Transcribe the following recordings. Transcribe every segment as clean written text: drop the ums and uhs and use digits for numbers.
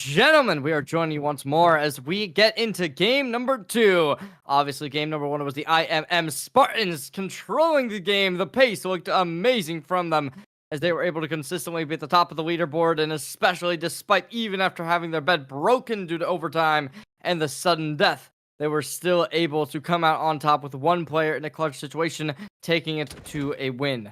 gentlemen, we are joining you once more as we get into game number 2. Obviously, game number 1 was the IMM Spartans controlling the game. The pace looked amazing from them as they were able to consistently be at the top of the leaderboard, and especially despite even after having their bed broken due to overtime and the sudden death, they were still able to come out on top with one player in a clutch situation, taking it to a win.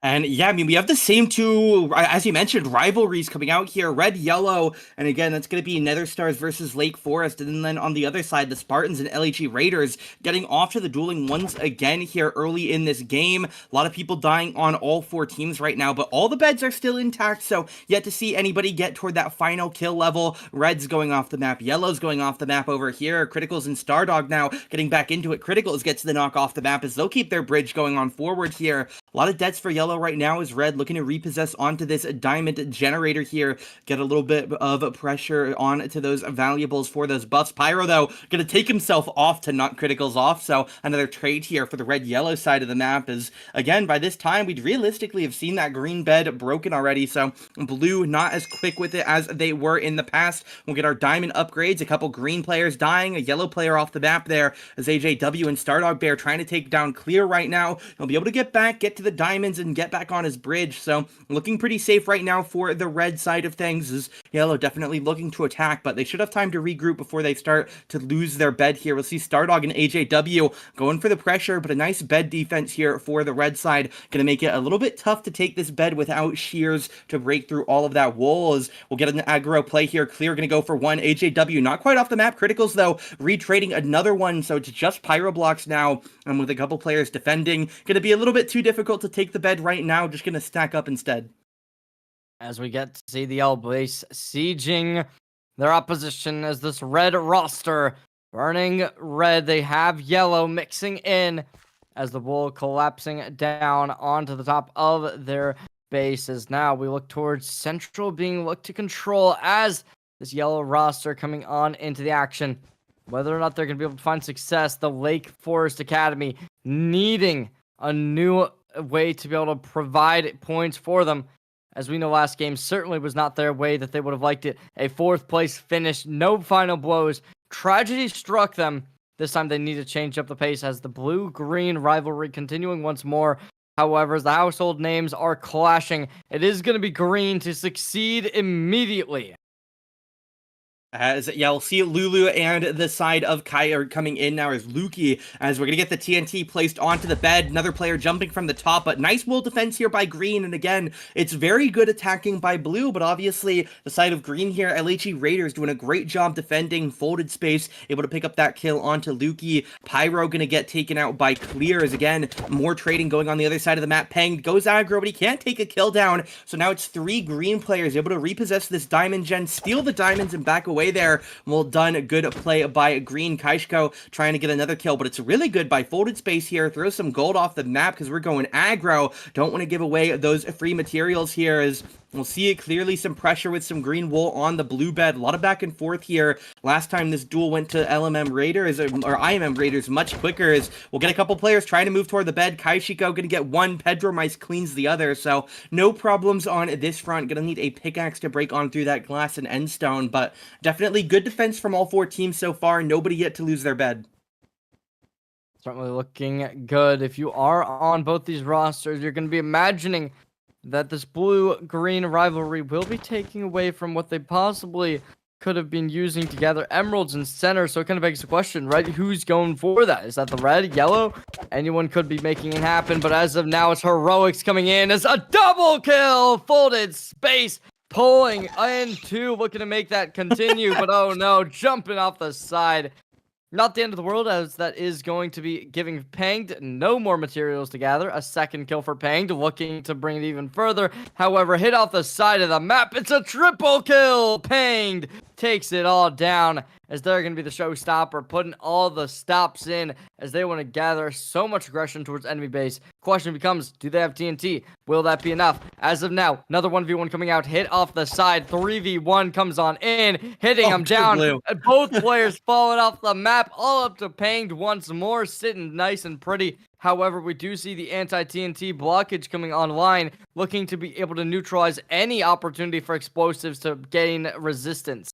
And yeah, I mean, we have the same two, as you mentioned, rivalries coming out here, red, yellow, and again, that's going to be Nether Stars versus Lake Forest, and then on the other side, the Spartans and LHE Raiders getting off to the dueling once again here early in this game. A lot of people dying on all four teams right now, but all the beds are still intact, so yet to see anybody get toward that final kill level. Red's going off the map, yellow's going off the map over here, Criticals and Stardog now getting back into it. Criticals gets the knock off the map as they'll keep their bridge going on forward here. A lot of deaths for yellow right now is red looking to repossess onto this diamond generator here, get a little bit of pressure onto those valuables for those buffs. Pyro, though, gonna take himself off to knock Criticals off, so another trade here for the red-yellow side of the map is, again, by this time, we'd realistically have seen that green bed broken already, so blue not as quick with it as they were in the past. We'll get our diamond upgrades, a couple green players dying, a yellow player off the map there, as AJW and Stardog Bear trying to take down Clear right now. He'll be able to get back, get to the diamonds, and get back on his bridge, so looking pretty safe right now for the red side of things, is yellow definitely looking to attack, but they should have time to regroup before they start to lose their bed here. We'll see Stardog and AJW going for the pressure, but a nice bed defense here for the red side, gonna make it a little bit tough to take this bed without shears to break through all of that wall. As we'll get an aggro play here. Clear gonna go for one, AJW not quite off the map. Criticals, though, retrading another one, so it's just pyro blocks now, and with a couple players defending, gonna be a little bit too difficult to take the bed right now, just gonna stack up instead. As we get to see the L base sieging their opposition as this red roster burning red. They have yellow mixing in as the wool collapsing down onto the top of their bases. Now we look towards Central being looked to control as this yellow roster coming on into the action. Whether or not they're going to be able to find success, the Lake Forest Academy needing a new way to be able to provide points for them. As we know, last game certainly was not their way that they would have liked it. A 4th place finish, no final blows. Tragedy struck them. This time they need to change up the pace as the blue-green rivalry continuing once more. However, as the household names are clashing, it is going to be green to succeed immediately. As, yeah, we'll see Lulu and the side of Kai are coming in now as Luki, as we're going to get the TNT placed onto the bed. Another player jumping from the top, but nice wall defense here by green. And again, it's very good attacking by blue, but obviously the side of green here, LHE Raiders doing a great job defending, folded space, able to pick up that kill onto Luki. Pyro going to get taken out by Clear, as again, more trading going on the other side of the map. Peng goes aggro, but he can't take a kill down. So now it's 3 green players able to repossess this diamond gen, steal the diamonds and back away there. Well done, good play by green. Kaishko trying to get another kill, but it's really good by folded space here. Throw some gold off the map because we're going aggro. Don't want to give away those free materials here, as we'll see it clearly some pressure with some green wool on the blue bed. A lot of back and forth here. Last time this duel went to LMM Raiders, or IMM Raiders, much quicker, as we'll get a couple players trying to move toward the bed. Kaishiko gonna get one, Pedro Mice cleans the other, so no problems on this front. Gonna need a pickaxe to break on through that glass and end stone, but definitely good defense from all 4 teams so far. Nobody yet to lose their bed. Certainly looking good. If you are on both these rosters, you're going to be imagining that this blue-green rivalry will be taking away from what they possibly could have been using together. Emeralds in center, so it kind of begs the question, right? Who's going for that? Is that the red, yellow? Anyone could be making it happen, but as of now, it's Heroics coming in as a double kill! Folded space, pulling into, looking to make that continue, but oh no, jumping off the side. Not the end of the world, as that is going to be giving Panged no more materials to gather. A second kill for Panged, looking to bring it even further. However, hit off the side of the map. It's a triple kill! Panged takes it all down, as they're going to be the showstopper, putting all the stops in as they want to gather so much aggression towards enemy base. Question becomes, do they have TNT? Will that be enough? As of now, another 1v1 coming out, hit off the side, 3v1 comes on in, hitting him down. Blue. Both players falling off the map, all up to Panged once more, sitting nice and pretty. However, we do see the anti-TNT blockage coming online, looking to be able to neutralize any opportunity for explosives to gain resistance.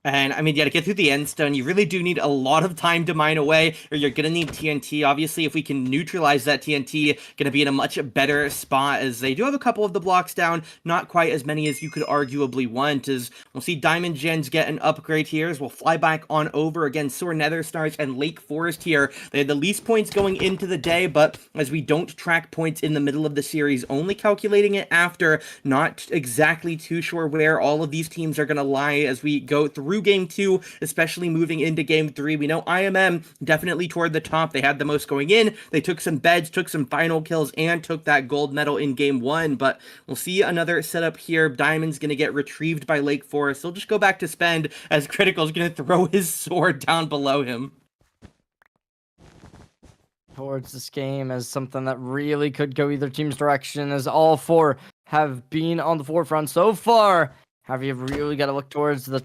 And I mean, yeah, to get through the end stone, you really do need a lot of time to mine away, or you're gonna need TNT. Obviously, if we can neutralize that TNT, gonna be in a much better spot, as they do have a couple of the blocks down, not quite as many as you could arguably want, as we'll see Diamond Gens get an upgrade here, as we'll fly back on over again. Soar Nether Stars and Lake Forest here. They had the least points going into the day, but as we don't track points in the middle of the series, only calculating it after, not exactly too sure where all of these teams are gonna lie as we go through game 2, especially moving into game 3. We know IMM definitely toward the top. They had the most going in. They took some beds, took some final kills, and took that gold medal in game 1, but we'll see another setup here. Diamond's gonna get retrieved by Lake Forest. He'll just go back to spend as Critical's gonna throw his sword down below him. Towards this game as something that really could go either team's direction, as all four have been on the forefront so far. Have you really got to look towards the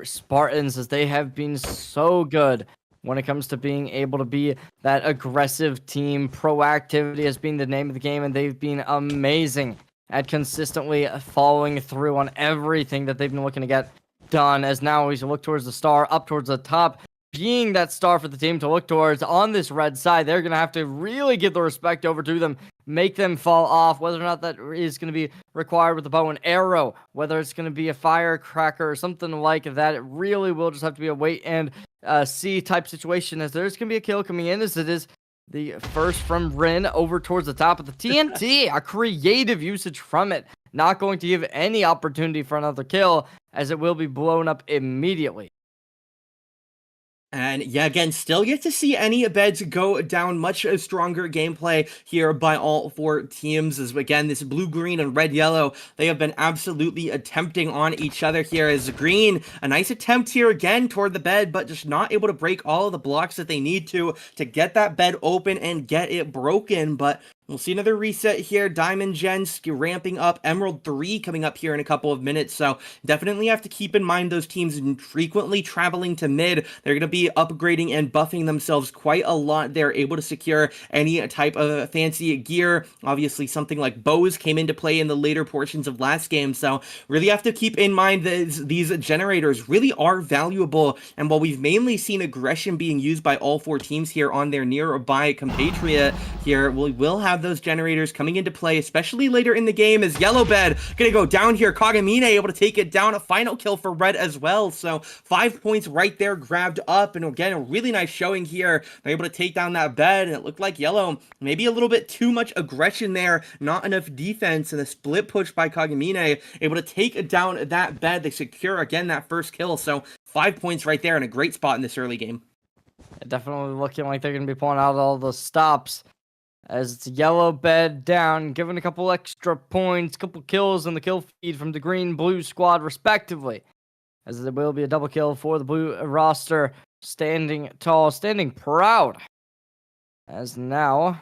Spartans, as they have been so good when it comes to being able to be that aggressive team. Proactivity has been the name of the game, and they've been amazing at consistently following through on everything that they've been looking to get done. As now we look towards the star, up towards the top, being that star for the team to look towards on this red side. They're going to have to really give the respect over to them, make them fall off, whether or not that is going to be required with a bow and arrow, whether it's going to be a firecracker or something like that. It really will just have to be a wait and see type situation, as there's going to be a kill coming in, as it is the first from Rin over towards the top of the TNT. A creative usage from it. Not going to give any opportunity for another kill, as it will be blown up immediately. And yeah, again, still yet to see any beds go down. Much stronger gameplay here by all four teams, as again, this blue, green, and red, yellow, they have been absolutely attempting on each other here. As green, a nice attempt here again toward the bed, but just not able to break all of the blocks that they need to get that bed open and get it broken. But we'll see another reset here. Diamond Gens ramping up. Emerald 3 coming up here in a couple of minutes. So definitely have to keep in mind those teams frequently traveling to mid. They're going to be upgrading and buffing themselves quite a lot. They're able to secure any type of fancy gear. Obviously, something like bows came into play in the later portions of last game. So really have to keep in mind that these generators really are valuable. And while we've mainly seen aggression being used by all four teams here on their nearby compatriot here, we will have those generators coming into play, especially later in the game, as Yellowbed gonna go down here. Kagamine able to take it down. A final kill for Red as well. So 5 points right there grabbed up, and again, a really nice showing here. They're able to take down that bed, and it looked like Yellow maybe a little bit too much aggression there, not enough defense, and a split push by Kagamine able to take down that bed. They secure again that first kill. So 5 points right there, in a great spot in this early game. Definitely looking like they're gonna be pulling out all the stops, as it's yellow bed down, giving a couple extra points, couple kills in the kill feed from the green blue squad respectively, as there will be a double kill for the blue roster, standing tall, standing proud, as now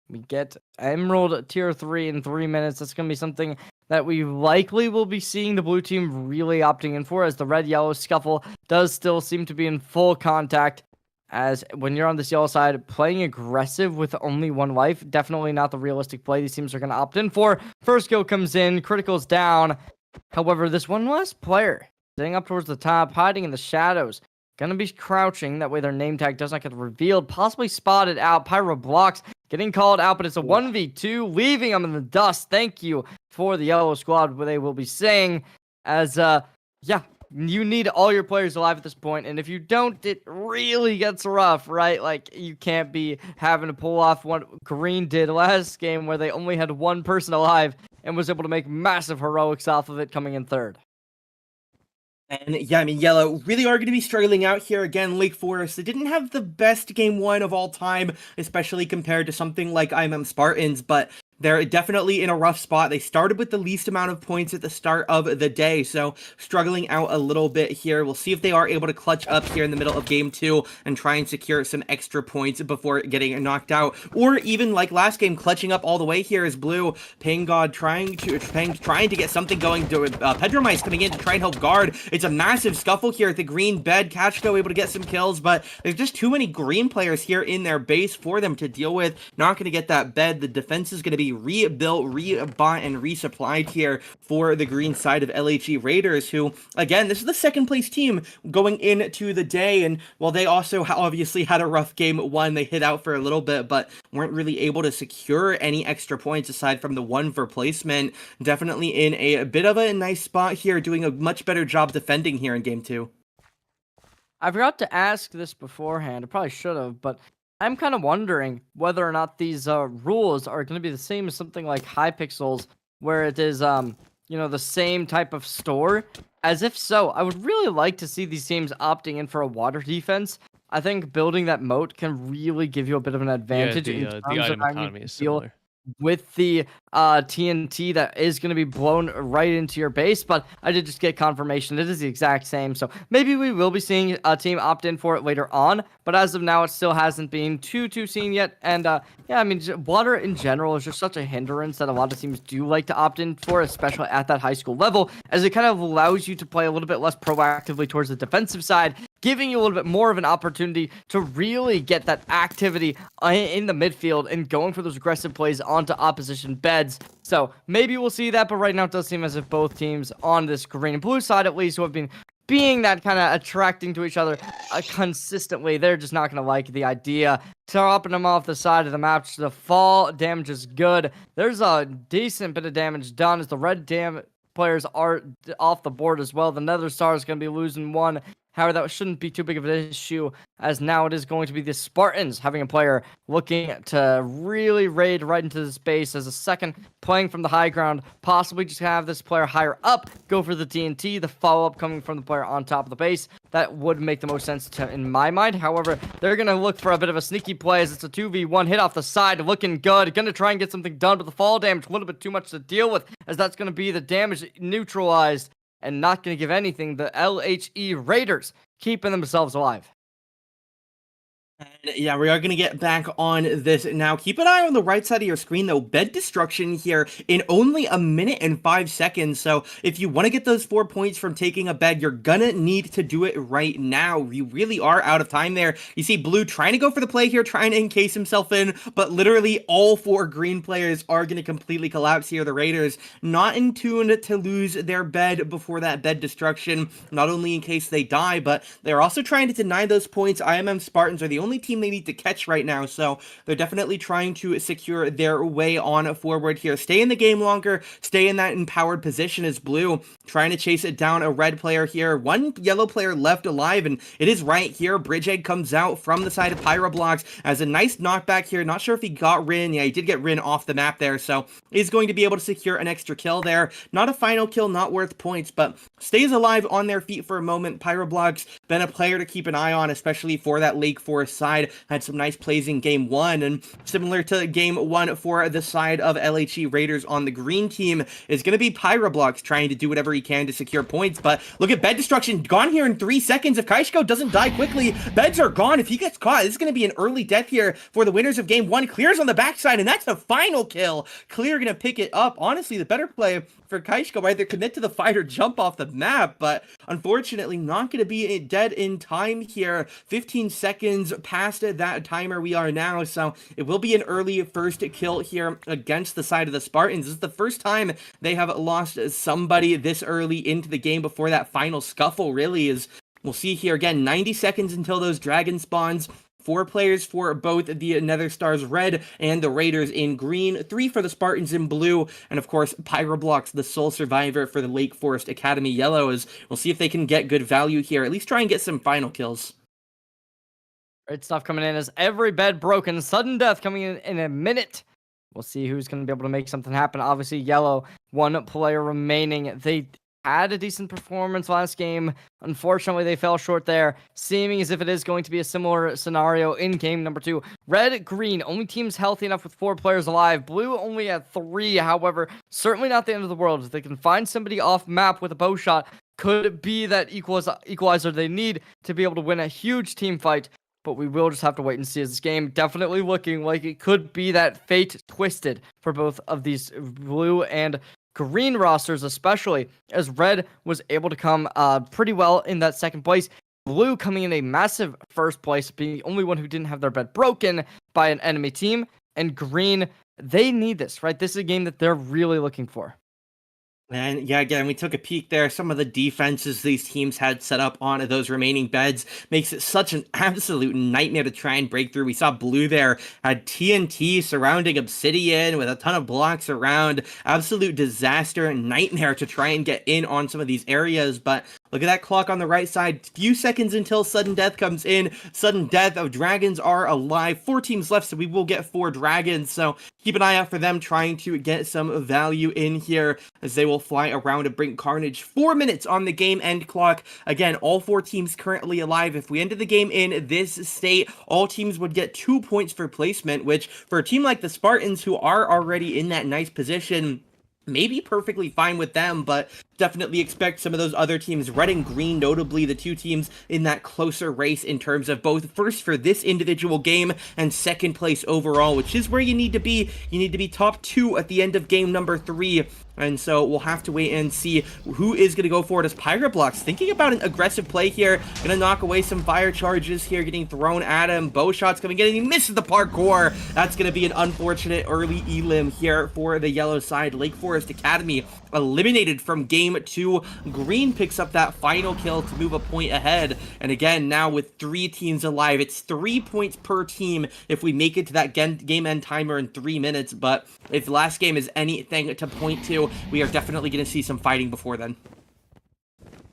we get Emerald tier 3 in 3 minutes. That's going to be something that we likely will be seeing the blue team really opting in for, as the red-yellow scuffle does still seem to be in full contact. As when you're on this yellow side, playing aggressive with only one life, definitely not the realistic play these teams are going to opt in for. First kill comes in, critical's down. However, this one last player, sitting up towards the top, hiding in the shadows, going to be crouching. That way their name tag does not get revealed, possibly spotted out. Pyro blocks, getting called out, but it's a 1v2, leaving them in the dust. Thank you for the yellow squad, where they will be saying, as, yeah, you need all your players alive at this point, and if you don't, it really gets rough, right? Like, you can't be having to pull off what Green did last game, where they only had one person alive and was able to make massive heroics off of it, coming in third. And yeah, I mean, Yellow really are going to be struggling out here. Again, Lake Forest, they didn't have the best game 1 of all time, especially compared to something like IMM Spartans, but They're definitely in a rough spot. They started with the least amount of points at the start of the day, so struggling out a little bit here. We'll see if they are able to clutch up here in the middle of game 2 and try and secure some extra points before getting knocked out. Or even like last game, clutching up all the way here is Blue. Pain God trying to get something going. Pedro Mice coming in to try and help guard. It's a massive scuffle here at the green bed. Kachko able to get some kills, but there's just too many green players here in their base for them to deal with. Not going to get that bed. The defense is going to be rebuilt, rebought, and resupplied here for the green side of LHE Raiders, who, again, this is the second place team going into the day, and while they also obviously had a rough game 1, they hit out for a little bit, but weren't really able to secure any extra points aside from the 1 for placement. Definitely in a bit of a nice spot here, doing a much better job defending here in game 2. I forgot to ask this beforehand. I probably should have, but I'm kind of wondering whether or not these rules are going to be the same as something like Hypixels, where it is, the same type of store. As if so, I would really like to see these teams opting in for a water defense. I think building that moat can really give you a bit of an advantage in terms the of item how you economy is deal similar. with the TNT that is going to be blown right into your base, but I did just get confirmation it is the exact same, so maybe we will be seeing a team opt in for it later on, but as of now it still hasn't been too seen yet. And yeah, I mean, water in general is just such a hindrance that a lot of teams do like to opt in for, especially at that high school level, as it kind of allows you to play a little bit less proactively towards the defensive side, giving you a little bit more of an opportunity to really get that activity in the midfield and going for those aggressive plays onto opposition beds. So maybe we'll see that, but right now it does seem as if both teams on this green and blue side, at least, who have been being that kind of attracting to each other consistently, they're just not going to like the idea. Dropping them off the side of the map, the fall damage is good. There's a decent bit of damage done as the red players are off the board as well. The Nether Star is going to be losing 1. However, that shouldn't be too big of an issue, as now it is going to be the Spartans having a player looking to really raid right into the space as a second, playing from the high ground, possibly just have this player higher up, go for the TNT, the follow-up coming from the player on top of the base. That would make the most sense in my mind. However, they're going to look for a bit of a sneaky play as it's a 2v1 hit off the side, looking good. Going to try and get something done, but the fall damage, a little bit too much to deal with, as that's going to be the damage neutralized and not going to give anything. The LHE Raiders keeping themselves alive. And yeah, we are going to get back on this now. Keep an eye on the right side of your screen, though. Bed destruction here in only 1 minute and 5 seconds. So if you want to get those 4 points from taking a bed, you're going to need to do it right now. You really are out of time there. You see Blue trying to go for the play here, trying to encase himself in, but literally all 4 green players are going to completely collapse here. The Raiders not in tune to lose their bed before that bed destruction, not only in case they die, but they're also trying to deny those points. IMM Spartans are the only team they need to catch right now, so they're definitely trying to secure their way on forward here. Stay in the game longer, stay in that empowered position as Blue trying to chase it down. A red player here, 1 yellow player left alive, and it is right here. Bridgehead comes out from the side of Pyroblocks as a nice knockback here. Not sure if he got Rin. Yeah, he did get Rin off the map there, so he's going to be able to secure an extra kill there. Not a final kill, not worth points, but stays alive on their feet for a moment. Pyroblocks been a player to keep an eye on, especially for that Lake Forest side. Had some nice plays in game 1, and similar to game 1 for the side of LHE Raiders on the green team is going to be Pyroblocks trying to do whatever he can to secure points. But look at bed destruction gone here in 3 seconds. If Kaishko doesn't die quickly, beds are gone. If he gets caught, this is going to be an early death here for the winners of game 1. Clears on the backside, and that's the final kill. Clear going to pick it up. Honestly, the better play for Kaishko, either commit to the fight or jump off the map, but unfortunately not going to be dead in time here. 15 seconds past that timer we are now, so it will be an early first kill here against the side of the Spartans. This is the first time they have lost somebody this early into the game before that final scuffle really is. We'll see here again, 90 seconds until those dragon spawns. 4 players for both the Nether Stars red and the Raiders in green, 3 for the Spartans in blue, and of course Pyroblocks, the sole survivor for the Lake Forest Academy yellows. We'll see if they can get good value here, at least try and get some final kills. Great stuff coming in as every bed broken. Sudden death coming in a minute. We'll see who's going to be able to make something happen. Obviously, yellow, 1 player remaining. They had a decent performance last game. Unfortunately, they fell short there, seeming as if it is going to be a similar scenario in game number 2. Red, green, only teams healthy enough with 4 players alive. Blue only at 3, however, certainly not the end of the world. If they can find somebody off map with a bow shot, could be that equalizer they need to be able to win a huge team fight. But we will just have to wait and see, as this game definitely looking like it could be that fate twisted for both of these blue and green rosters, especially as red was able to come pretty well in that second place. Blue coming in a massive first place, being the only one who didn't have their bed broken by an enemy team. And green, they need this, right? This is a game that they're really looking for. And yeah, again, we took a peek there. Some of the defenses these teams had set up on those remaining beds makes it such an absolute nightmare to try and break through. We saw blue there had TNT surrounding Obsidian with a ton of blocks around. Absolute disaster and nightmare to try and get in on some of these areas. But look at that clock on the right side. Few seconds until sudden death comes in. Sudden death of dragons are alive. 4 teams left, so we will get 4 dragons. So keep an eye out for them trying to get some value in here, as they will fly around and bring carnage. 4 minutes on the game end clock. Again, all 4 teams currently alive. If we ended the game in this state, all teams would get 2 points for placement, which for a team like the Spartans, who are already in that nice position, maybe perfectly fine with them, but definitely expect some of those other teams, red and green, notably the 2 teams in that closer race in terms of both first for this individual game and second place overall, which is where you need to be. You need to be top 2 at the end of game number 3. And so we'll have to wait and see who is going to go for it, as Pirate Blocks thinking about an aggressive play here. Going to knock away some fire charges here, getting thrown at him. Bow shots coming in, and he misses the parkour. That's going to be an unfortunate early elim here for the yellow side. Lake Forest Academy eliminated from game 2. Green picks up that final kill to move a point ahead. And again, now with 3 teams alive, it's 3 points per team if we make it to that game end timer in 3 minutes. But if the last game is anything to point to, we are definitely going to see some fighting before then.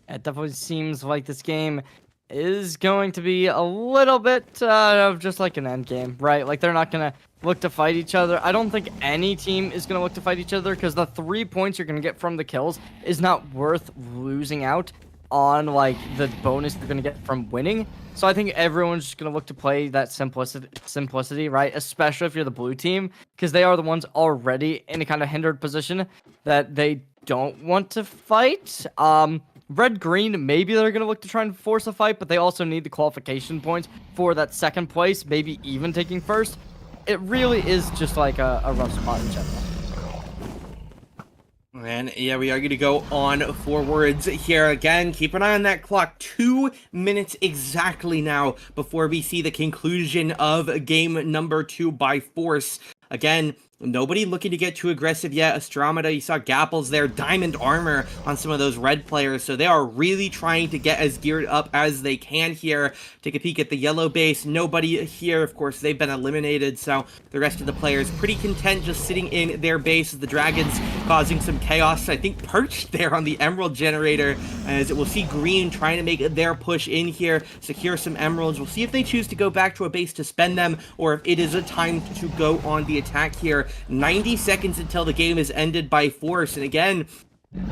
It definitely seems like this game is going to be a little bit of just like an end game, right? Like, they're not going to look to fight each other. I don't think any team is going to look to fight each other, because the 3 points you're going to get from the kills is not worth losing out on, like, the bonus you're going to get from winning. So I think everyone's just going to look to play that simplicity, right? Especially if you're the blue team, because they are the ones already in a kind of hindered position that they don't want to fight. Red, green, maybe they're going to look to try and force a fight, but they also need the qualification points for that second place, maybe even taking first. It really is just like a rough spot in general. And yeah, we are going to go on forwards here again. Keep an eye on that clock. 2 minutes exactly now before we see the conclusion of game number 2 by force. Again, nobody looking to get too aggressive yet. Astromeda, you saw Gapples there, diamond armor on some of those red players, so they are really trying to get as geared up as they can here. Take a peek at the yellow base. Nobody here, of course, they've been eliminated, so the rest of the players pretty content just sitting in their base. The dragons causing some chaos, I think, perched there on the emerald generator, as we'll see green trying to make their push in here, secure some emeralds. We'll see if they choose to go back to a base to spend them, or if it is a time to go on the attack here. 90 seconds until the game is ended by force, and again,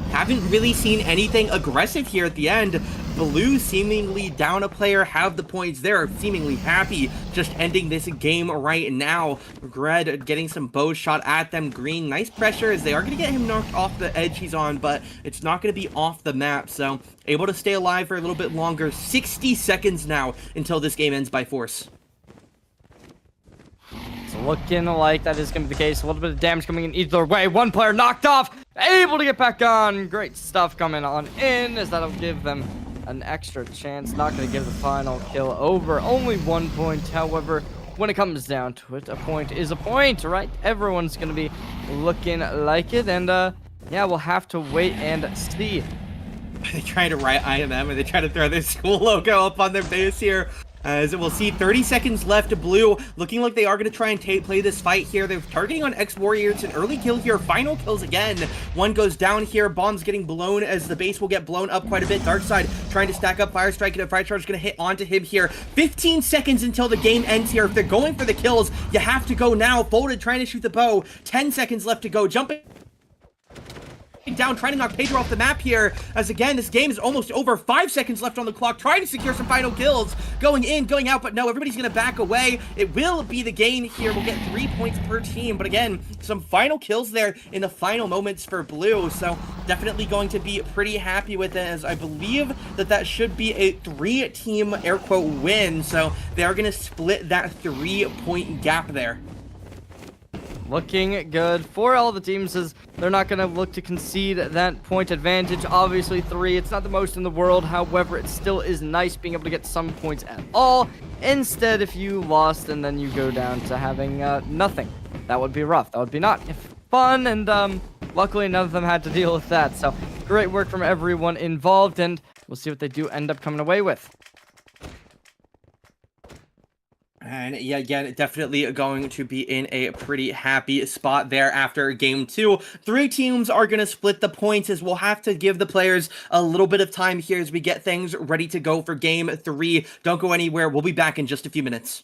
haven't really seen anything aggressive here at the end. Blue seemingly down a player, have the points. They're seemingly happy just ending this game right now. Red getting some bow shot at them. Green, nice pressure, as they are going to get him knocked off the edge he's on, but it's not going to be off the map, so able to stay alive for a little bit longer. 60 seconds now until this game ends by force. It's looking like that is going to be the case. A little bit of damage coming in either way. 1 player knocked off, able to get back on. Great stuff coming on in, as that'll give them an extra chance. Not going to give the final kill over. Only 1 point. However, when it comes down to it, a point is a point, right? Everyone's going to be looking like it. And yeah, we'll have to wait and see. Are they trying to write IMM? Are they trying to throw their school logo up on their base here? As we'll see, 30 seconds left to blue, looking like they are going to try and play this fight here. They're targeting on X-Warrior. It's an early kill here, final kills again. One goes down here, bombs getting blown as the base will get blown up quite a bit. Darkside trying to stack up Fire Strike, and a Fire Charge is going to hit onto him here. 15 seconds until the game ends here. If they're going for the kills, you have to go now. Folded trying to shoot the bow. 10 seconds left to go. Jumping down, trying to knock Pedro off the map here, as again, this game is almost over. 5 seconds left on the clock, trying to secure some final kills, going in, going out, but no, everybody's gonna back away. It will be the game here. We'll get 3 points per team, but again, some final kills there in the final moments for Blue, so definitely going to be pretty happy with it, as I believe that should be a 3-team air quote win, so they are gonna split that 3-point gap there. Looking good for all the teams, as they're not going to look to concede that point advantage. Obviously 3, it's not the most in the world, however it still is nice being able to get some points at all. Instead, if you lost and then you go down to having nothing, that would be rough. That would be not fun, and luckily none of them had to deal with that. So great work from everyone involved, and we'll see what they do end up coming away with. And yeah, again, definitely going to be in a pretty happy spot there after game 2. 3 teams are going to split the points, as we'll have to give the players a little bit of time here as we get things ready to go for game 3. Don't go anywhere. We'll be back in just a few minutes.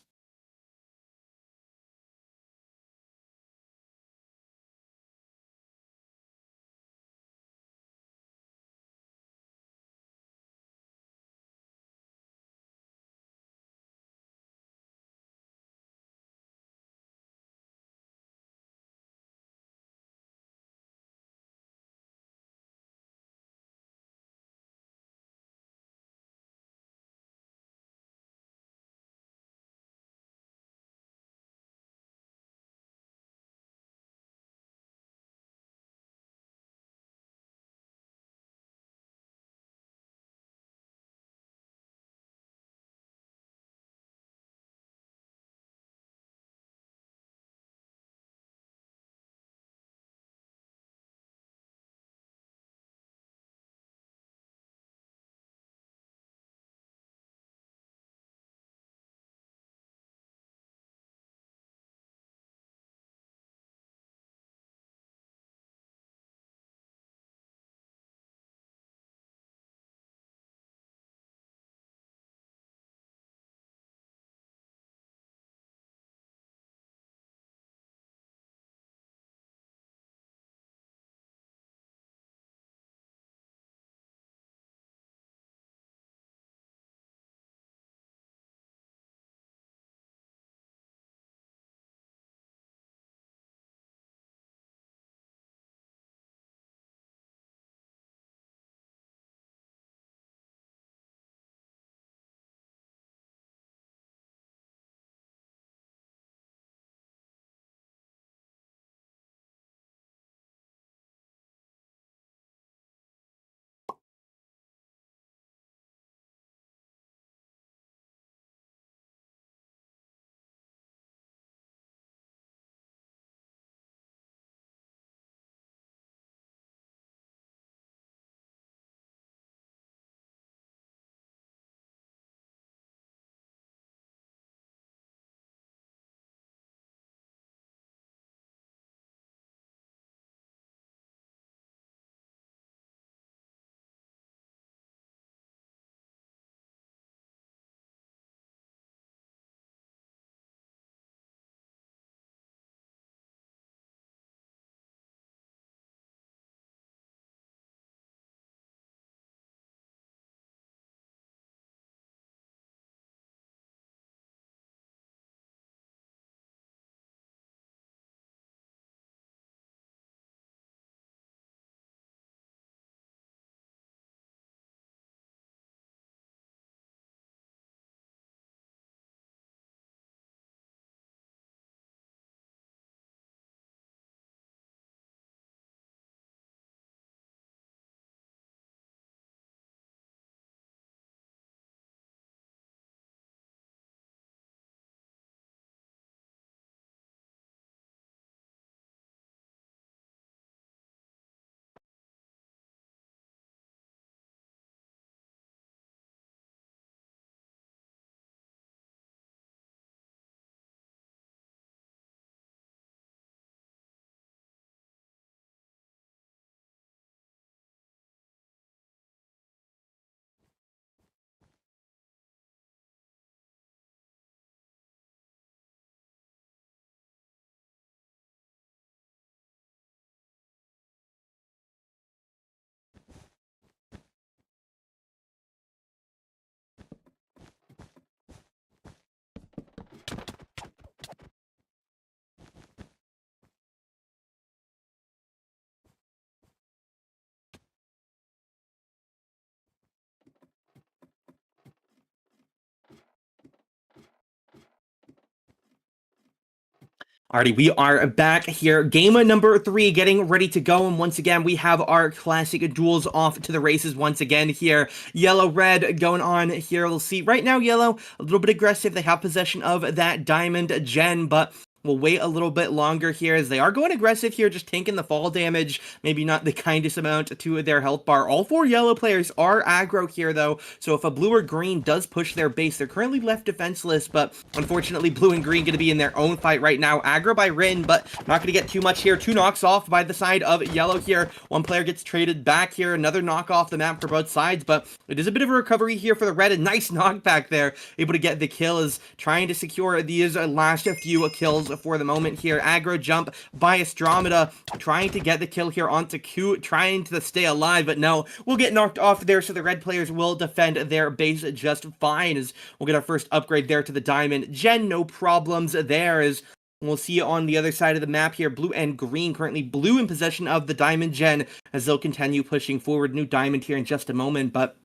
Alrighty, we are back here. Game number 3 getting ready to go. And once again, we have our classic duels off to the races once again here. Yellow-red going on here. We'll see. Right now, yellow, a little bit aggressive. They have possession of that diamond gen, but we'll wait a little bit longer here as they are going aggressive here, just tanking the fall damage. Maybe not the kindest amount to their health bar. All 4 yellow players are aggro here, though. So if a blue or green does push their base, they're currently left defenseless. But unfortunately, blue and green going to be in their own fight right now. Aggro by Rin, but not going to get too much here. 2 knocks off by the side of yellow here. 1 player gets traded back here. Another knock off the map for both sides. But it is a bit of a recovery here for the red. A nice knockback there. Able to get the kill, is trying to secure these last few kills for the moment here. Aggro jump by Astromeda, trying to get the kill here onto Q, trying to stay alive, but no, we'll get knocked off there, so the red players will defend their base just fine, as we'll get our first upgrade there to the diamond gen. No problems there, as we'll see on the other side of the map here, blue and green, currently blue in possession of the diamond gen, as they'll continue pushing forward. New diamond here in just a moment, but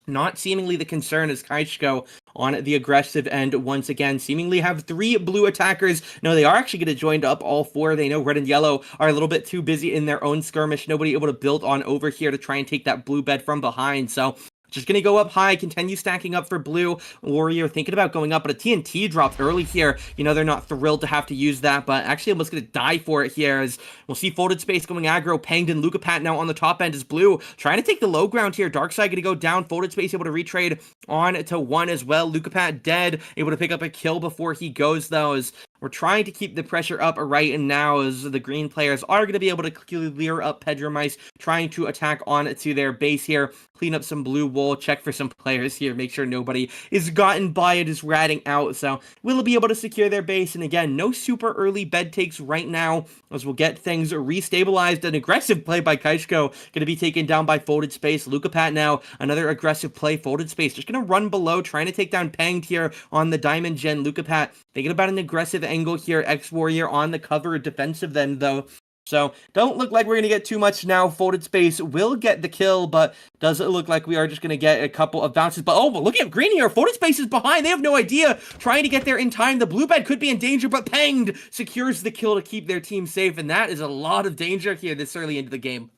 not seemingly the concern as Kaishko on the aggressive end once again. Seemingly have 3 blue attackers. No, they are actually going to join up all 4. They know red and yellow are a little bit too busy in their own skirmish. Nobody able to build on over here to try and take that blue bed from behind. So just going to go up high, continue stacking up for blue. Warrior thinking about going up, but a TNT dropped early here. You know, they're not thrilled to have to use that, but actually almost going to die for it here, as we'll see folded space going aggro. Panged and Lucapat now on the top end is blue, trying to take the low ground here. Dark side going to go down. Folded space able to retrade on to 1 as well. Lucapat dead, able to pick up a kill before he goes, though, as we're trying to keep the pressure up right now, as the green players are going to be able to clear up Pedromice, trying to attack onto their base here, clean up some blue wool, check for some players here, make sure nobody is gotten by it, is ratting out. So we'll be able to secure their base, and again, no super early bed takes right now, as we'll get things restabilized. An aggressive play by Kaishko, going to be taken down by folded space. Lucapat now, another aggressive play. Folded space just going to run below, trying to take down Panged here on the diamond gen. Lucapat thinking about an aggressive angle here. X-Warrior on the cover, defensive then, though. So, don't look like we're going to get too much now. Folded space will get the kill, but does it look like we are just going to get a couple of bounces? But, oh, but look at green here. Folded space is behind. They have no idea. Trying to get there in time. The blue bed could be in danger, but Panged secures the kill to keep their team safe, and that is a lot of danger here this early into the game.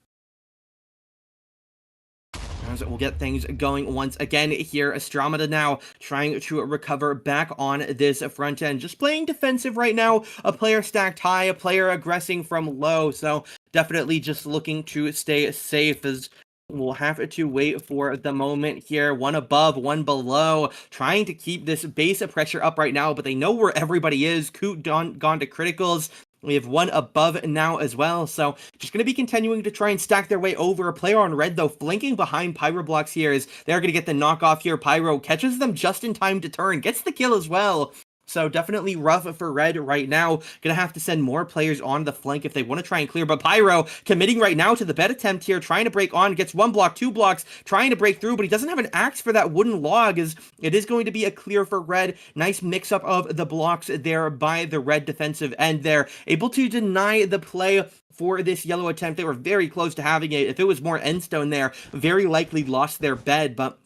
We'll get things going once again here. Astromeda now trying to recover back on this front end. Just playing defensive right now. A player stacked high, a player aggressing from low. So definitely just looking to stay safe, as we'll have to wait for the moment here. 1 above, 1 below. Trying to keep this base of pressure up right now, but they know where everybody is. Coot gone to criticals. We have 1 above now as well, so just going to be continuing to try and stack their way over. A player on red, though, flanking behind Pyro blocks here, is they're going to get the knockoff here. Pyro catches them just in time to turn, gets the kill as well. So definitely rough for red right now. Gonna have to send more players on the flank if they want to try and clear. But Pyro committing right now to the bed attempt here, trying to break on, gets 1 block, 2 blocks, trying to break through, but he doesn't have an axe for that wooden log, as it is going to be a clear for red. Nice mix up of the blocks there by the red defensive end there. Able to deny the play for this yellow attempt. They were very close to having it. If it was more endstone there, very likely lost their bed, but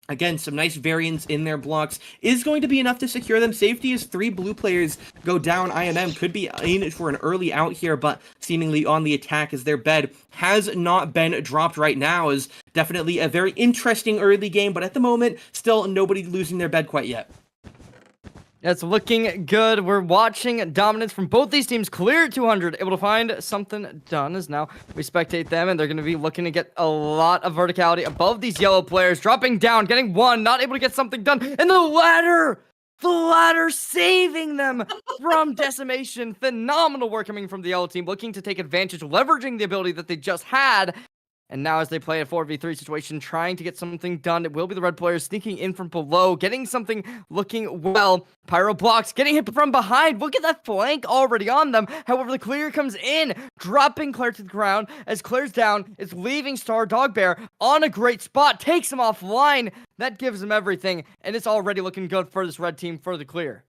again, some nice variance in their blocks is going to be enough to secure them. Safety as 3 blue players go down. IMM could be in for an early out here, but seemingly on the attack, as their bed has not been dropped right now. Is definitely a very interesting early game, but at the moment, still nobody losing their bed quite yet. It's looking good. We're watching dominance from both these teams. Clear 200, able to find something done, as now we spectate them, and they're going to be looking to get a lot of verticality above these yellow players. Dropping down, getting 1, not able to get something done. And the ladder saving them from decimation. Phenomenal work coming from the yellow team, looking to take advantage, leveraging the ability that they just had. And now as they play a 4v3 situation, trying to get something done, it will be the red players sneaking in from below, getting something looking well. Pyro blocks, getting hit from behind. Look at that flank already on them. However, the clear comes in, dropping Claire to the ground. As Claire's down, it's leaving Star Dogbear on a great spot, takes him offline. That gives him everything, and it's already looking good for this red team for the clear.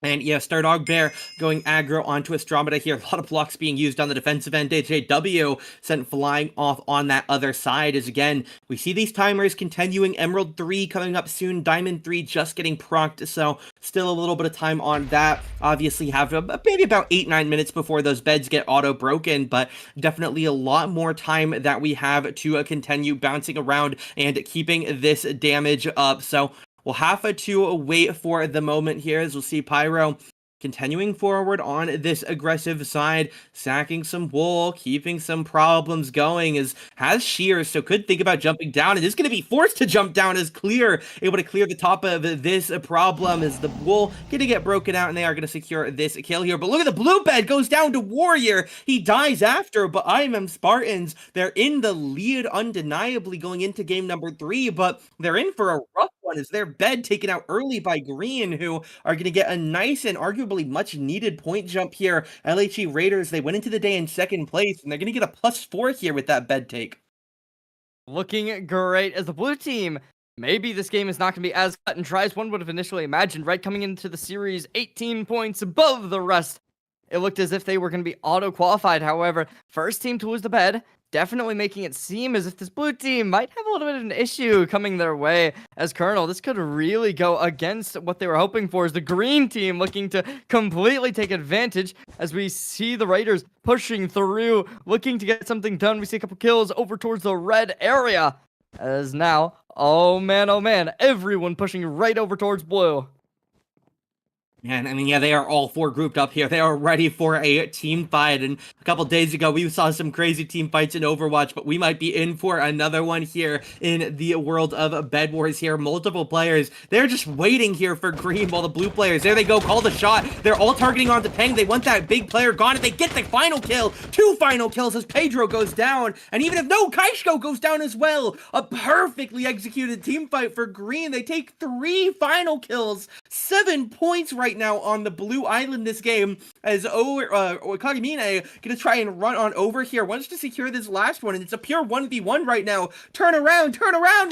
And yeah, Stardog Bear going aggro onto Astromeda here. A lot of blocks being used on the defensive end. JW sent flying off on that other side as again, we see these timers continuing. Emerald 3 coming up soon. Diamond 3 just getting procced. So still a little bit of time on that. Obviously have maybe about 8-9 minutes before those beds get auto broken, but definitely a lot more time that we have to continue bouncing around and keeping this damage up. So we'll have to wait for the moment here as we'll see Pyro continuing forward on this aggressive side, sacking some wool, keeping some problems going, has shears, so could think about jumping down, and is going to be forced to jump down as Clear, able to clear the top of this problem as the wool going to get broken out, and they are going to secure this kill here. But look at the blue bed, goes down to Warrior, he dies after, but IMM Spartans, they're in the lead undeniably going into game number 3, but they're in for a rough one as their bed taken out early by Green, who are going to get a nice and arguably much needed point jump here. LHE Raiders, they went into the day in second place, and they're going to get a +4 here with that bed take. Looking great as the blue team. Maybe this game is not going to be as cut and dry as one would have initially imagined, right? Coming into the series 18 points above the rest. It looked as if they were going to be auto-qualified. However, first team to lose the bed, definitely making it seem as if this blue team might have a little bit of an issue coming their way. As Colonel, this could really go against what they were hoping for, as the green team looking to completely take advantage as we see the Raiders pushing through, looking to get something done. We see a couple kills over towards the red area. As now, oh man, everyone pushing right over towards blue. And I mean, yeah, they are all 4 grouped up here. They are ready for a team fight. And a couple days ago, we saw some crazy team fights in Overwatch, but we might be in for another one here in the world of Bedwars here. Multiple players, they're just waiting here for Green, while the blue players, there they go, call the shot. They're all targeting on the Peng. They want that big player gone, and they get the final kill. 2 final kills as Pedro goes down. And even if no, Kaishko goes down as well. A perfectly executed team fight for Green. They take 3 final kills. 7 points right now on the blue island this game, as Kagamine gonna try and run on over here, wants to secure this last one, and it's a pure 1v1 right now. Turn around,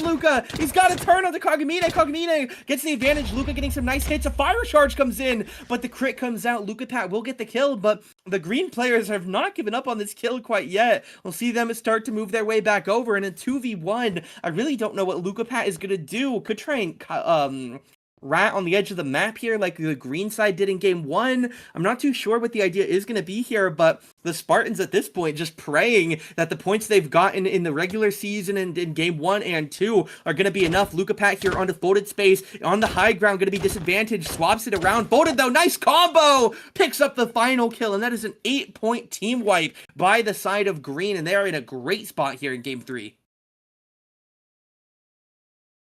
Luca! He's got to turn on the Kagamine. Kagamine gets the advantage. Luca getting some nice hits. A fire charge comes in, but the crit comes out. Luca Pat will get the kill, but the green players have not given up on this kill quite yet. We'll see them start to move their way back over in a 2v1. I really don't know what Luca Pat is gonna do. Could try and rat on the edge of the map here like the green side did in game 1. I'm not too sure what the idea is going to be here, but the Spartans at this point just praying that the points they've gotten in the regular season and in game 1 and 2 are going to be enough. Luca Pat here onto folded space on the high ground, going to be disadvantaged, swaps it around. Folded though, nice combo, picks up the final kill, and that is an 8-point team wipe by the side of Green, and they are in a great spot here in game 3.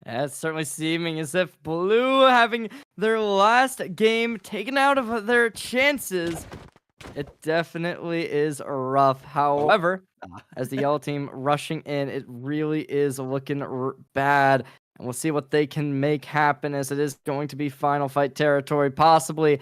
Yeah, it's certainly seeming as if blue having their last game taken out of their chances. It definitely is rough. However, as the yellow team rushing in, it really is looking bad. And we'll see what they can make happen, as it is going to be final fight territory, possibly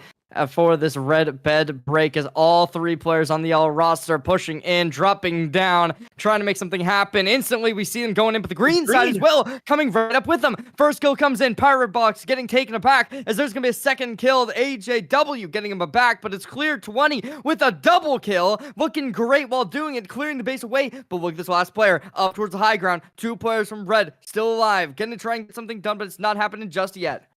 for this red bed break, as all 3 players on the yellow roster pushing in, dropping down, trying to make something happen. Instantly, we see them going in, but the green side as well, coming right up with them. First kill comes in, Pirate Box getting taken aback, as there's going to be a second kill. AJW getting him aback, but it's Clear 20 with a double kill. Looking great while doing it, clearing the base away. But look at this last player up towards the high ground. 2 players from red still alive, getting to try and get something done, but it's not happening just yet.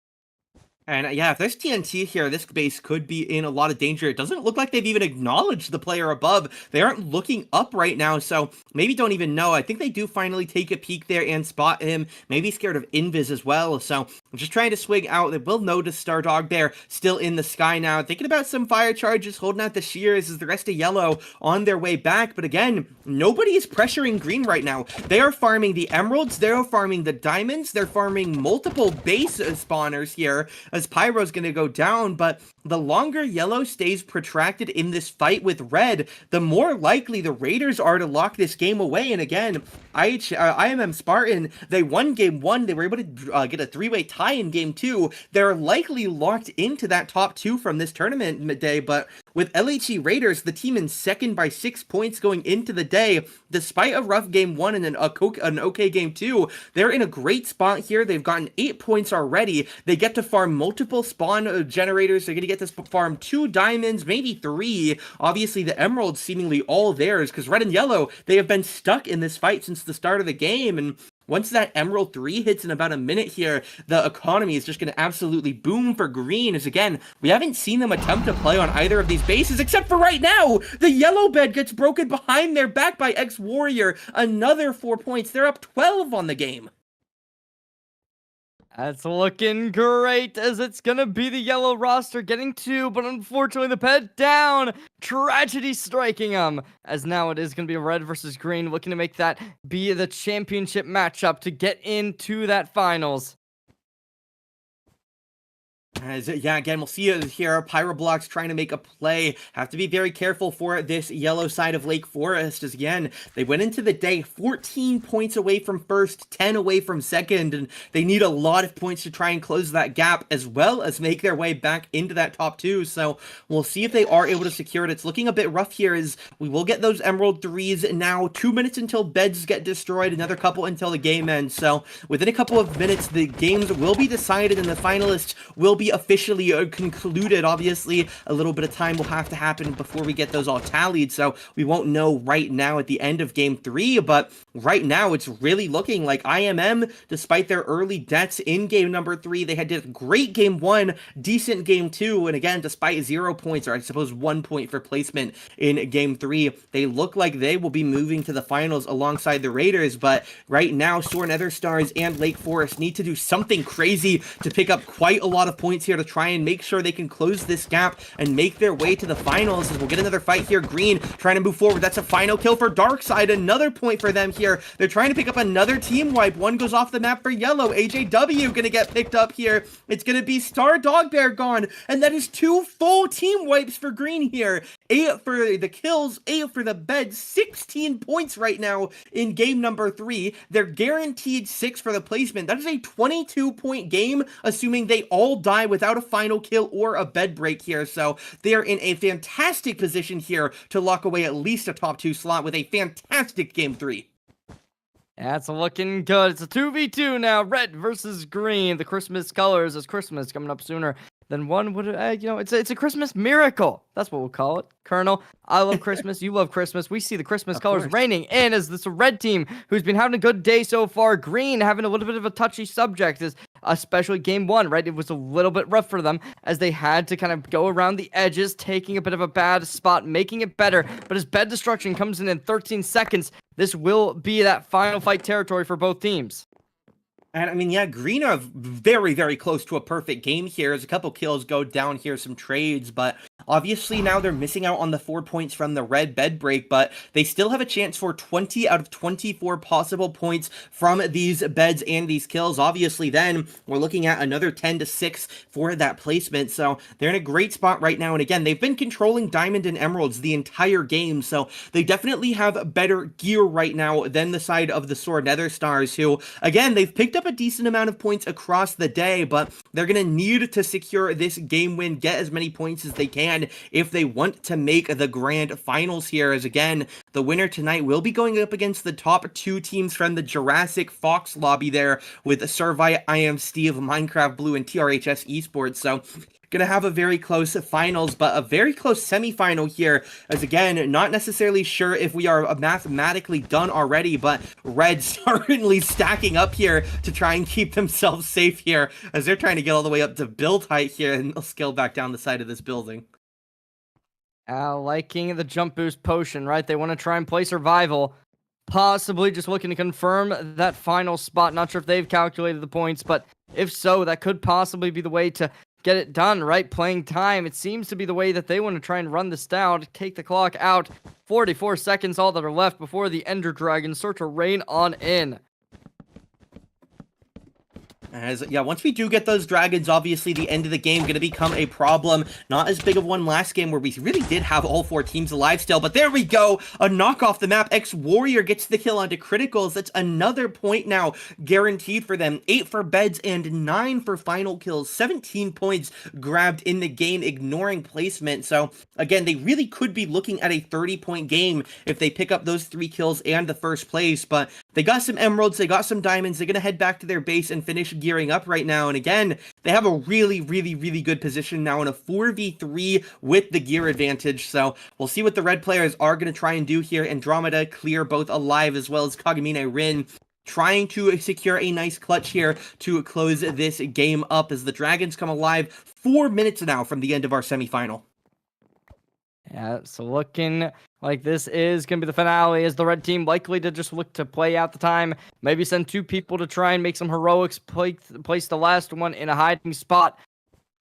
And yeah, if there's TNT here, this base could be in a lot of danger. It doesn't look like they've even acknowledged the player above. They aren't looking up right now, so maybe don't even know. I think they do finally take a peek there and spot him. Maybe scared of Invis as well, so I'm just trying to swing out. They will notice Stardog Bear still in the sky now. Thinking about some fire charges, holding out the shears as the rest of yellow on their way back. But again, nobody is pressuring green right now. They are farming the emeralds. They're farming the diamonds. They're farming multiple base spawners here, as Pyro's going to go down, but the longer yellow stays protracted in this fight with red, the more likely the Raiders are to lock this game away. And again, IMM Spartan, they won game 1. They were able to get a 3-way tie in game 2. They're likely locked into that top 2 from this tournament day, but with LHE Raiders, the team in second by 6 points going into the day. Despite a rough game 1 and an okay game 2, they're in a great spot here. They've gotten 8 points already. They get to farm multiple spawn generators. They're going to get to farm 2 diamonds, maybe 3. Obviously, the emeralds seemingly all theirs, because red and yellow, they have been stuck in this fight since the start of the game, and once that Emerald 3 hits in about a minute here, the economy is just going to absolutely boom for green, as again, we haven't seen them attempt to play on either of these bases, except for right now! The yellow bed gets broken behind their back by X-Warrior, another 4 points. They're up 12 on the game. That's looking great, as it's gonna be the yellow roster getting 2, but unfortunately the pet down. Tragedy striking them, as now it is gonna be red versus green, looking to make that be the championship matchup to get into that finals. Yeah, again, we'll see it here. Pyroblocks trying to make a play. Have to be very careful for this yellow side of Lake Forest, as again, they went into the day 14 points away from first, 10 away from second, and they need a lot of points to try and close that gap, as well as make their way back into that top 2. So we'll see if they are able to secure it. It's looking a bit rough here, as we will get those Emerald 3s now. 2 minutes until beds get destroyed, another couple until the game ends. So within a couple of minutes, the games will be decided, and the finalists will be officially concluded. Obviously, a little bit of time will have to happen before we get those all tallied, so we won't know right now at the end of game 3, but right now it's really looking like IMM, despite their early deaths in game number 3, they had a great game 1, decent game 2, and again, despite 0 points, or I suppose 1 point for placement in game 3, they look like they will be moving to the finals alongside the Raiders. But right now, Soar Nether Stars and Lake Forest need to do something crazy to pick up quite a lot of points here to try and make sure they can close this gap and make their way to the finals. As we'll get another fight here. Green trying to move forward. That's a final kill for Darkside. Another point for them here. They're trying to pick up another team wipe. One goes off the map for yellow. AJW gonna get picked up here. It's gonna be Star Dogbear gone, and that is 2 full team wipes for green here. 8 for the kills, 8 for the bed, 16 points right now in game number 3. They're guaranteed 6 for the placement. That is a 22-point game, assuming they all die without a final kill or a bed break here. So they are in a fantastic position here to lock away at least a top 2 slot with a fantastic game 3. That's looking good. It's a 2v2 now, red versus green. The Christmas colors, as Christmas coming up sooner than one would, it's a Christmas miracle. That's what we'll call it. Colonel, I love Christmas. You love Christmas. We see the Christmas colors reigning in as this red team who's been having a good day so far. Green having a little bit of a touchy subject, is especially game 1, right? It was a little bit rough for them as they had to kind of go around the edges, taking a bit of a bad spot, making it better. But as bed destruction comes in 13 seconds, this will be that final fight territory for both teams. And I mean, yeah, green are very, very close to a perfect game here as a couple kills go down here, some trades, but obviously now they're missing out on the 4 points from the red bed break, but they still have a chance for 20 out of 24 possible points from these beds and these kills. Obviously then we're looking at another 10-6 for that placement, so they're in a great spot right now. And again, they've been controlling diamond and emeralds the entire game, so they definitely have better gear right now than the side of the Soar Nether Stars, who again, they've picked up a decent amount of points across the day, but they're going to need to secure this game win, get as many points as they can if they want to make the grand finals here. As again, the winner tonight will be going up against the top 2 teams from the Jurassic Fox lobby there with Servite, I Am Steve, Minecraft Blue, and TRHS Esports. So gonna have a very close finals, but a very close semifinal here, as again, not necessarily sure if we are mathematically done already, but red certainly stacking up here to try and keep themselves safe here, as they're trying to get all the way up to build height here, and they'll scale back down the side of this building. Liking the jump boost potion, right? They want to try and play survival, possibly just looking to confirm that final spot. Not sure if they've calculated the points, but if so, that could possibly be the way to get it done, right? Playing time, it seems to be the way that they want to try and run this down, take the clock out. 44 seconds all that are left before the Ender Dragons start to rain on in. As yeah, once we do get those dragons, obviously the end of the game gonna become a problem. Not as big of one last game where we really did have all 4 teams alive still, but there we go, a knock off the map. Ex-Warrior gets the kill onto criticals. That's another point now guaranteed for them. 8 for beds and 9 for final kills. 17 points grabbed in the game, ignoring placement. So again, they really could be looking at a 30-point game if they pick up those 3 kills and the first place, but they got some emeralds, they got some diamonds. They're gonna head back to their base and finish gearing up right now. And again, they have a really good position now in a 4v3 with the gear advantage. So we'll see what the red players are going to try and do here. Andromeda clear both alive as well as Kagamine Rin, trying to secure a nice clutch here to close this game up as the Dragons come alive 4 minutes now from the end of our semifinal. Yeah, so looking like this is going to be the finale. Is the red team likely to just look to play out the time? Maybe send 2 people to try and make some heroics, place the last one in a hiding spot.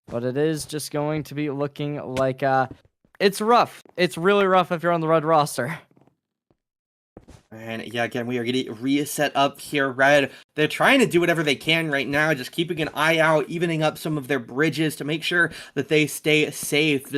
But it is just going to be looking like it's rough. It's really rough if you're on the red roster. And yeah, again, we are getting reset up here, red. They're trying to do whatever they can right now, just keeping an eye out, evening up some of their bridges to make sure that they stay safe.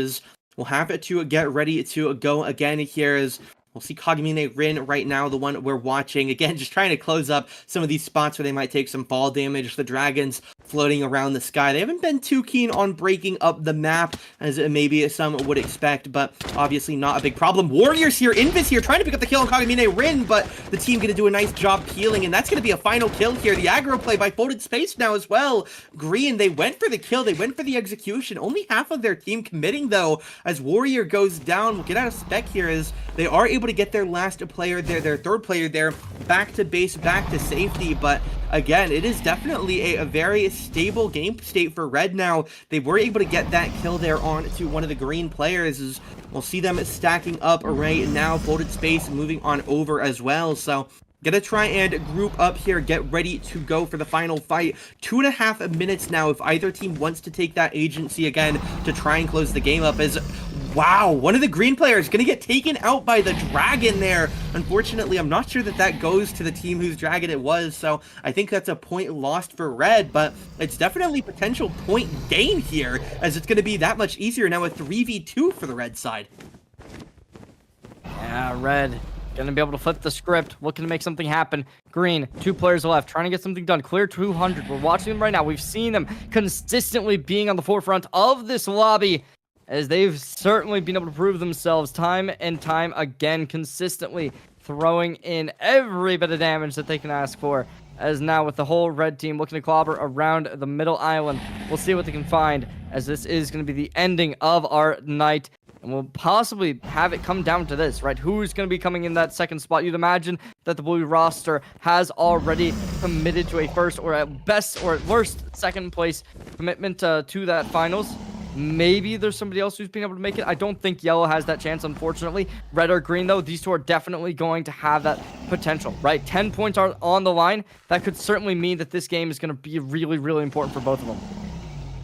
We'll have it to get ready to go again here as we'll see Kagamine Rin right now, the one we're watching. Again, just trying to close up some of these spots where they might take some fall damage. The Dragons floating around the sky. They haven't been too keen on breaking up the map as maybe some would expect, but obviously not a big problem. Warriors here, Invis here, trying to pick up the kill on Kagamine Rin, but the team going to do a nice job peeling, and that's going to be a final kill here. The aggro play by Folded Space now as well. Green, they went for the kill, they went for the execution. Only half of their team committing, though, as Warrior goes down. We'll get out of spec here as they are able to get their last player there, their 3rd player there, back to base, back to safety, but again, it is definitely a very stable game state for red now. They were able to get that kill there on to one of the green players. As we'll see them stacking up right now. Folded Space moving on over as well. So gonna try and group up here, get ready to go for the final fight. 2.5 minutes now if either team wants to take that agency again to try and close the game up. As wow, one of the green players gonna get taken out by the dragon there. Unfortunately, I'm not sure that that goes to the team whose dragon it was, so I think that's a point lost for red, but it's definitely potential point gain here, as it's gonna be that much easier now, a 3v2 for the red side. Yeah, red gonna be able to flip the script, looking to make something happen. Green, 2 players left, trying to get something done. Clear 200. We're watching them right now. We've seen them consistently being on the forefront of this lobby, as they've certainly been able to prove themselves time and time again, consistently throwing in every bit of damage that they can ask for. As now with the whole red team looking to clobber around the middle island, we'll see what they can find, as this is going to be the ending of our night. And we'll possibly have it come down to this, right? Who's going to be coming in that second spot? You'd imagine that the blue roster has already committed to a first, or at best or at worst, second place commitment to that finals. Maybe there's somebody else who's been able to make it. I don't think yellow has that chance, unfortunately. Red or green, though, these 2 are definitely going to have that potential, right? 10 points are on the line. That could certainly mean that this game is going to be really important for both of them.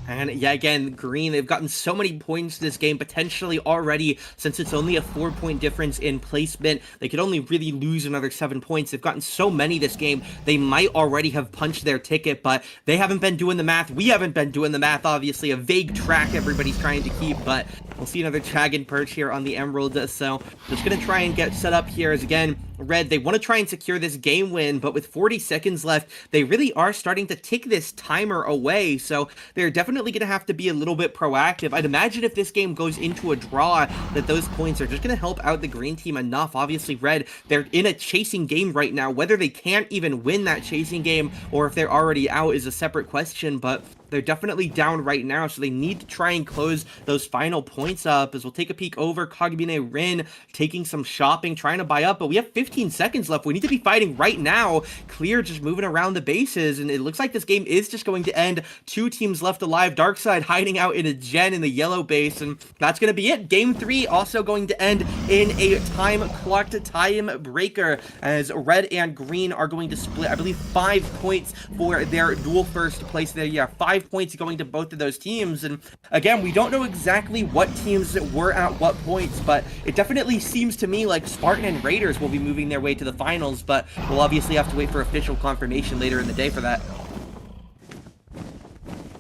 And yeah, again, green, they've gotten so many points this game, potentially already, since it's only a 4-point difference in placement. They could only really lose another 7 points. They've gotten so many this game, they might already have punched their ticket, but they haven't been doing the math. We haven't been doing the math, obviously. A vague track everybody's trying to keep, but we'll see another dragon perch here on the emerald. So just gonna try and get set up here as, again, red, they want to try and secure this game win, but with 40 seconds left, they really are starting to tick this timer away, so they're definitely going to have to be a little bit proactive. I'd imagine if this game goes into a draw, that those points are just going to help out the green team enough. Obviously, red, they're in a chasing game right now. Whether they can't even win that chasing game, or if they're already out, is a separate question, but they're definitely down right now, so they need to try and close those final points up. As we'll take a peek over, Kagamine Rin taking some shopping, trying to buy up, but we have 15 seconds left. We need to be fighting right now. Clear just moving around the bases, and it looks like this game is just going to end. 2 teams left alive. Darkside hiding out in a gen in the yellow base, and that's going to be it. Game 3 also going to end in a time-clocked time breaker, as red and green are going to split, I believe, 5 points for their dual first place there. Yeah, 5 points going to both of those teams. And again, we don't know exactly what teams were at what points, but it definitely seems to me like Spartan and Raiders will be moving their way to the finals, but we'll obviously have to wait for official confirmation later in the day for that.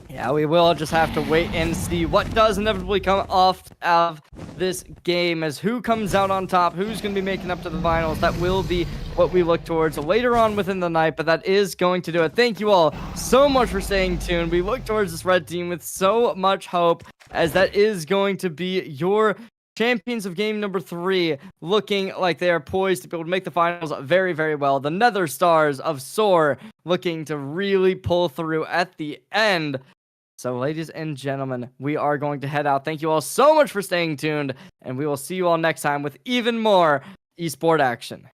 Yeah, we will just have to wait and see what does inevitably come off of this game, as who comes out on top, who's going to be making up to the finals. That will be what we look towards later on within the night, but that is going to do it. Thank you all so much for staying tuned. We look towards this red team with so much hope, as that is going to be your champions of game number 3, looking like they are poised to be able to make the finals very, very well. The Nether Stars of Soar looking to really pull through at the end. So, ladies and gentlemen, we are going to head out. Thank you all so much for staying tuned, and we will see you all next time with even more esport action.